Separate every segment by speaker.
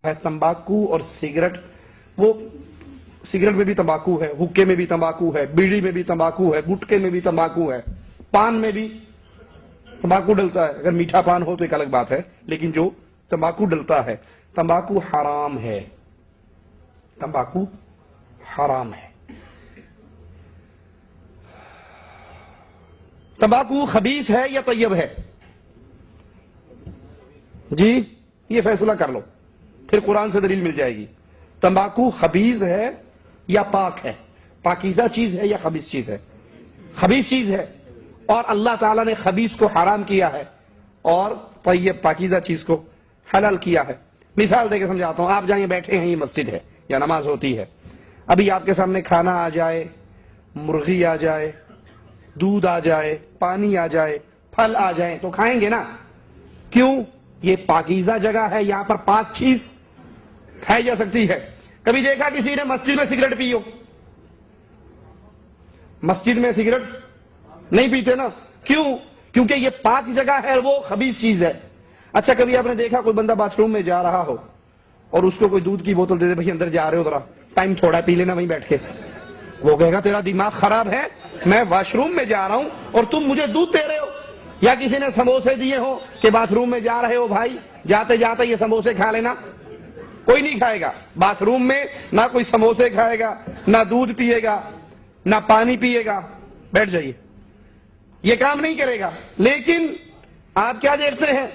Speaker 1: ہے تمباکو اور سگریٹ. وہ سگریٹ میں بھی تمباکو ہے, حکے میں بھی تمباکو ہے, بیڑی میں بھی تمباکو ہے, گٹکے میں بھی تمباکو ہے, پان میں بھی تمباکو ڈلتا ہے. اگر میٹھا پان ہو تو ایک الگ بات ہے, لیکن جو تمباکو ڈلتا ہے, تمباکو حرام ہے. تمباکو حرام ہے. تمباکو خبیث ہے یا طیب ہے؟ جی یہ فیصلہ کر لو, پھر قرآن سے دلیل مل جائے گی. تمباکو خبیث ہے یا پاک ہے؟ پاکیزہ چیز ہے یا خبیث چیز ہے؟ خبیث چیز ہے, اور اللہ تعالیٰ نے خبیث کو حرام کیا ہے اور طیب پاکیزہ چیز کو حلال کیا ہے. مثال دے کے سمجھاتا ہوں. آپ جائیں بیٹھے ہیں, یہ مسجد ہے یا نماز ہوتی ہے, ابھی آپ کے سامنے کھانا آ جائے, مرغی آ جائے, دودھ آ جائے, پانی آ جائے, پھل آ جائے, تو کھائیں گے نا؟ کیوں؟ یہ پاکیزہ جگہ ہے, یہاں پر پاک چیز کھائی جا سکتی ہے. کبھی دیکھا کسی نے مسجد میں سگریٹ پی ہو؟ مسجد میں سگریٹ نہیں پیتے نا. کیوں؟ کیونکہ یہ پاک جگہ ہے, وہ خبیث چیز ہے. اچھا کبھی آپ نے دیکھا کوئی بندہ باتھ روم میں جا رہا ہو اور اس کو کوئی دودھ کی بوتل دے دے, بھائی اندر جا رہے ہو ذرا ٹائم تھوڑا پی لینا وہیں بیٹھ کے, وہ کہے گا تیرا دماغ خراب ہے, میں واش روم میں جا رہا ہوں اور تم مجھے دودھ دے رہے ہو؟ یا کسی نے سموسے دیے ہو کہ باتھ روم میں جا رہے ہو بھائی, جاتے جاتے یہ سموسے کھا لینا؟ کوئی نہیں کھائے گا. باتھ روم میں نہ کوئی سموسے کھائے گا, نہ دودھ پیے گا, نہ پانی پیے گا. بیٹھ جائیے, یہ کام نہیں کرے گا. لیکن آپ کیا دیکھتے ہیں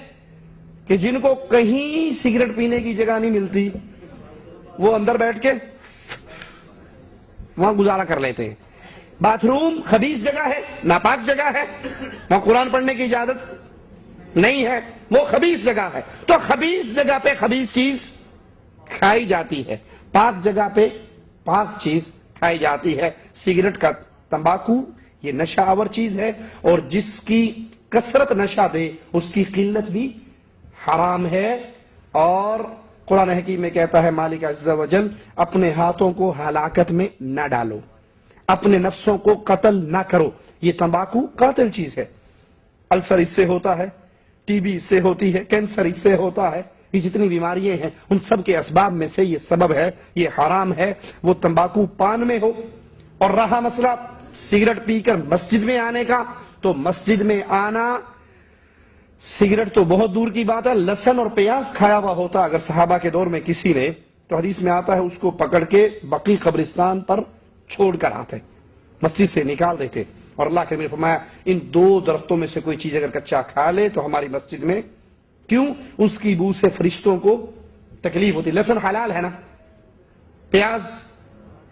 Speaker 1: کہ جن کو کہیں سگریٹ پینے کی جگہ نہیں ملتی, وہ اندر بیٹھ کے وہاں گزارا کر لیتے ہیں. باتھ روم خبیث جگہ ہے, ناپاک جگہ ہے, وہاں قرآن پڑھنے کی اجازت نہیں ہے, وہ خبیث جگہ ہے. تو خبیث جگہ پہ خبیث چیز کھائی جاتی ہے, پاک جگہ پہ پاک چیز کھائی جاتی ہے. سگریٹ کا تمباکو یہ نشہ آور چیز ہے, اور جس کی کثرت نشہ دے اس کی قلت بھی حرام ہے. اور قرآن حکیم میں کہتا ہے مالک عز و جل, اپنے ہاتھوں کو ہلاکت میں نہ ڈالو, اپنے نفسوں کو قتل نہ کرو. یہ تمباکو قاتل چیز ہے. السر اس سے ہوتا ہے, ٹی بی اس سے ہوتی ہے, کینسر اس سے ہوتا ہے. یہ جتنی بیماریاں ہیں ان سب کے اسباب میں سے یہ سبب ہے, یہ حرام ہے. وہ تمباکو پان میں ہو. اور رہا مسئلہ سگریٹ پی کر مسجد میں آنے کا, تو مسجد میں آنا, سگریٹ تو بہت دور کی بات ہے, لہسن اور پیاز کھایا ہوا ہوتا اگر صحابہ کے دور میں کسی نے, تو حدیث میں آتا ہے اس کو پکڑ کے بقیع قبرستان پر چھوڑ کر آتے, مسجد سے نکال دیتے. اور اللہ کے نبی نے فرمایا ان دو درختوں میں سے کوئی چیز اگر کچا کھا لے تو ہماری مسجد میں, کیوں؟ اس کی بو سے فرشتوں کو تکلیف ہوتی. لہسن حلال ہے نا, پیاز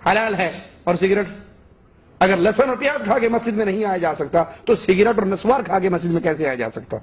Speaker 1: حلال ہے, اور سگریٹ, اگر لہسن اور پیاز کھا کے مسجد میں نہیں آیا جا سکتا تو سگریٹ اور نسوار کھا کے مسجد میں کیسے آیا جا سکتا؟